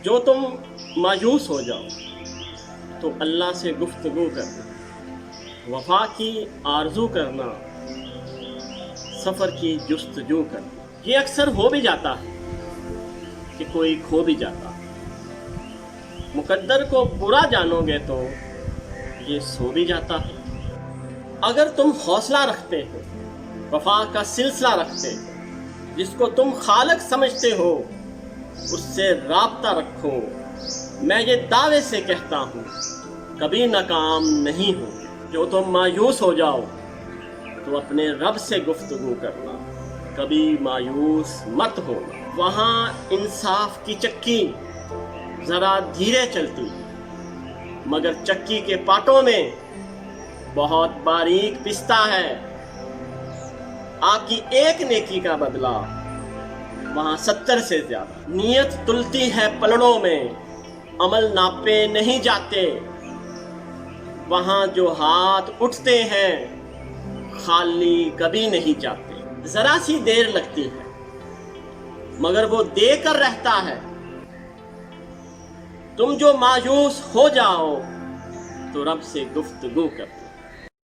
جو تم مایوس ہو جاؤ تو اللہ سے گفتگو کرنا، وفا کی آرزو کرنا، سفر کی جستجو کرنا۔ یہ اکثر ہو بھی جاتا ہے کہ کوئی کھو بھی جاتا ہے، مقدر کو برا جانو گے تو یہ سو بھی جاتا ہے۔ اگر تم حوصلہ رکھتے ہو، وفا کا سلسلہ رکھتے ہو، جس کو تم خالق سمجھتے ہو اس سے رابطہ رکھو۔ میں یہ دعوے سے کہتا ہوں کبھی ناکام نہیں ہو۔ جو تم مایوس ہو جاؤ تو اپنے رب سے گفتگو کرنا، کبھی مایوس مت ہونا۔ وہاں انصاف کی چکی ذرا دھیرے چلتی ہے، مگر چکی کے پاٹوں میں بہت باریک پستا ہے۔ آپ کی ایک نیکی کا بدلہ وہاں 70 سے زیادہ۔ نیت تلتی ہے پلڑوں میں، عمل ناپے نہیں جاتے۔ وہاں جو ہاتھ اٹھتے ہیں خالی کبھی نہیں جاتے۔ ذرا سی دیر لگتی ہے مگر وہ دے کر رہتا ہے۔ تم جو مایوس ہو جاؤ تو رب سے گفتگو کرو۔